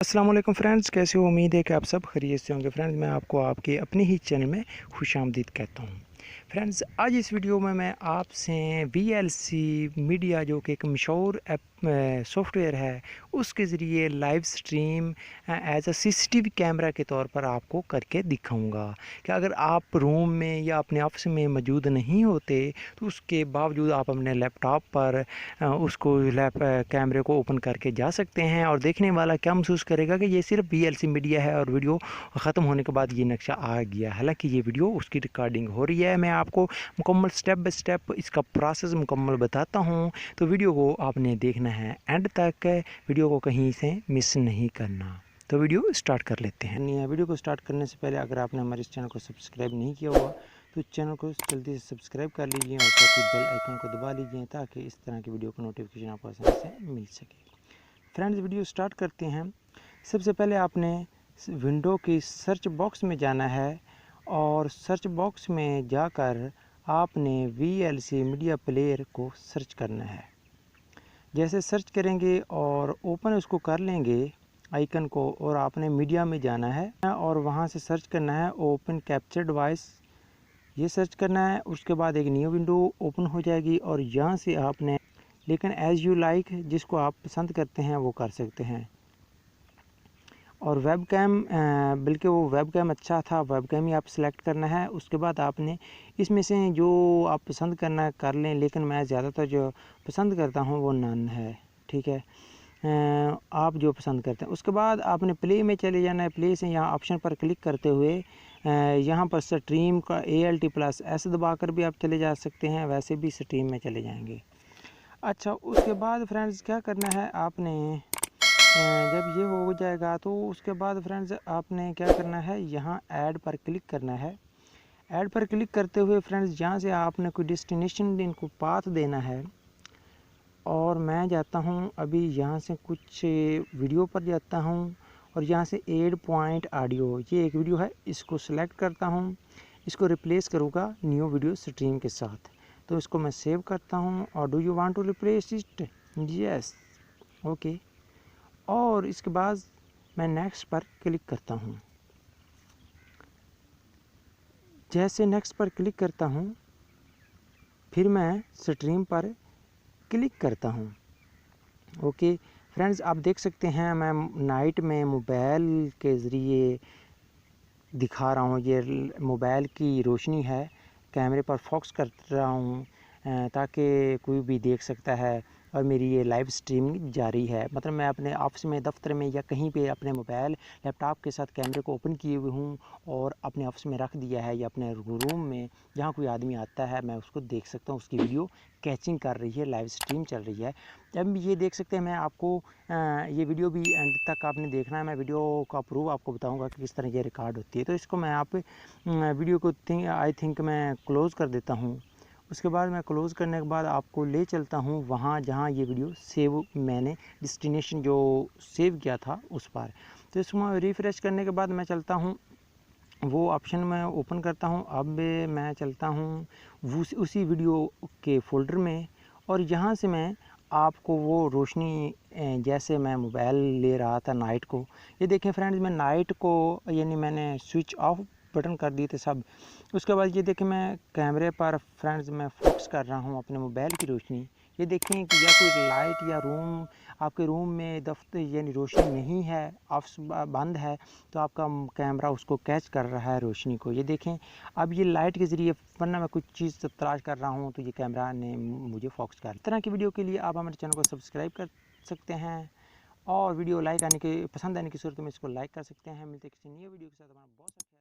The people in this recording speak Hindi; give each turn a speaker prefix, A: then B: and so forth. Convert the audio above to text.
A: अस्सलाम वालेकुम फ्रेंड्स, कैसे हो? उम्मीद है कि आप सब खैरियत से होंगे। फ्रेंड्स, मैं आपको आपके अपने ही चैनल में खुशामदीद कहता हूँ। फ्रेंड्स, आज इस वीडियो में मैं आपसे वीएलसी मीडिया जो कि एक मशहूर सॉफ्टवेयर है, उसके ज़रिए live stream as a CCTV camera के तौर पर आपको करके दिखाऊंगा कि अगर आप रूम में या अपने ऑफिस में मौजूद नहीं होते तो उसके बावजूद आप अपने लैपटॉप पर उसको कैमरे को ओपन करके जा सकते हैं और देखने वाला क्या महसूस करेगा कि ये सिर्फ वीएलसी मीडिया है और वीडियो ख़त्म होने के बाद ये नक्शा आ गया। हालांकि ये वीडियो उसकी रिकॉर्डिंग हो रही है। मैं आपको मुकम्मल स्टेप बाय स्टेप इसका प्रोसेस मुकम्मल बताता हूँ, तो वीडियो को आपने देखना है एंड तक, वीडियो को कहीं से मिस नहीं करना। तो वीडियो स्टार्ट कर लेते हैं। वीडियो को स्टार्ट करने से पहले अगर आपने हमारे इस चैनल को सब्सक्राइब नहीं किया हुआ तो चैनल को जल्दी से सब्सक्राइब कर लीजिए और साथ ही बेल आइकन को दबा लीजिए ताकि इस तरह की वीडियो का नोटिफिकेशन आपको आसानी से मिल सके। फ्रेंड्स, वीडियो स्टार्ट करते हैं। सबसे पहले आपने विंडो की सर्च बॉक्स में जाना है और सर्च बॉक्स में जाकर आपने वीएलसी मीडिया प्लेयर को सर्च करना है। जैसे सर्च करेंगे और ओपन उसको कर लेंगे आइकन को, और आपने मीडिया में जाना है और वहाँ से सर्च करना है ओपन कैप्चर डिवाइस। ये सर्च करना है। उसके बाद एक न्यू विंडो ओपन हो जाएगी और यहाँ से आपने, लेकिन एज़ यू लाइक, जिसको आप पसंद करते हैं वो कर सकते हैं। और वेब कैम, बल्कि वो वेब कैम अच्छा था, वेब कैम ही आप सेलेक्ट करना है। उसके बाद आपने इसमें से जो आप पसंद करना कर लें, लेकिन मैं ज़्यादातर जो पसंद करता हूँ वो नन है। ठीक है, आप जो पसंद करते हैं। उसके बाद आपने प्ले में चले जाना है। प्ले से यहाँ ऑप्शन पर क्लिक करते हुए यहाँ पर स्ट्रीम का ALT+S दबाकर भी आप चले जा सकते हैं, वैसे भी स्ट्रीम में चले जाएंगे। अच्छा, उसके बाद फ्रेंड्स क्या करना है आपने, जब ये हो जाएगा तो उसके बाद फ्रेंड्स आपने क्या करना है, यहाँ ऐड पर क्लिक करना है। ऐड पर क्लिक करते हुए फ्रेंड्स यहाँ से आपने कोई डेस्टिनेशन इनको पाथ देना है। और मैं जाता हूँ अभी यहाँ से कुछ वीडियो पर जाता हूँ और यहाँ से एड पॉइंट ऑडियो, ये एक वीडियो है, इसको सेलेक्ट करता हूँ। इसको रिप्लेस करूँगा न्यू वीडियो स्ट्रीम के साथ। तो इसको मैं सेव करता हूँ और do you want to replace it, yes, okay. और इसके बाद मैं नेक्स्ट पर क्लिक करता हूँ। जैसे नेक्स्ट पर क्लिक करता हूँ फिर मैं स्ट्रीम पर क्लिक करता हूँ। ओके फ्रेंड्स, आप देख सकते हैं मैं नाइट में मोबाइल के ज़रिए दिखा रहा हूँ। ये मोबाइल की रोशनी है, कैमरे पर फोकस कर रहा हूँ ताकि कोई भी देख सकता है और मेरी ये लाइव स्ट्रीमिंग जारी है। मतलब मैं अपने ऑफिस में, दफ्तर में या कहीं पे अपने मोबाइल लैपटॉप के साथ कैमरे को ओपन किए हुए हूँ और अपने ऑफिस में रख दिया है या अपने रूम में जहाँ कोई आदमी आता है मैं उसको देख सकता हूँ। उसकी वीडियो कैचिंग कर रही है, लाइव स्ट्रीम चल रही है। अब ये देख सकते हैं। मैं आपको ये वीडियो भी एंड तक आपने देखना है। मैं वीडियो का प्रूफ आपको बताऊंगा कि किस तरह ये रिकॉर्ड होती है। तो इसको मैं आप वीडियो को आई थिंक मैं क्लोज़ कर देता हूँ। उसके बाद मैं क्लोज़ करने के बाद आपको ले चलता हूँ वहाँ जहाँ ये वीडियो सेव, मैंने डेस्टिनेशन जो सेव किया था उस पर। तो इसमें रिफ़्रेश करने के बाद मैं चलता हूँ, वो ऑप्शन मैं ओपन करता हूँ। अब मैं चलता हूँ उसी वीडियो के फ़ोल्डर में और यहाँ से मैं आपको वो रोशनी, जैसे मैं मोबाइल ले रहा था नाइट को, ये देखें फ्रेंड्स, मैं नाइट को यानी मैंने स्विच ऑफ बटन कर दिए थे सब। उसके बाद ये देखें मैं कैमरे पर फ्रेंड्स मैं फोकस कर रहा हूँ अपने मोबाइल की रोशनी। ये देखें कि या कोई लाइट या रूम, आपके रूम में दफ्तर यानी रोशनी नहीं है, ऑफ बंद है, तो आपका कैमरा उसको कैच कर रहा है रोशनी को। ये देखें अब ये लाइट के ज़रिए, वरना मैं कुछ चीज़ तलाश कर रहा हूँ तो ये कैमरा ने मुझे फोकस कर। इस तरह की वीडियो के लिए आप हमारे चैनल को सब्सक्राइब कर सकते हैं और वीडियो लाइक आने के, पसंद आने की सूरत में इसको लाइक कर सकते हैं। मिलते किसी नई वीडियो के साथ। हमारा बहुत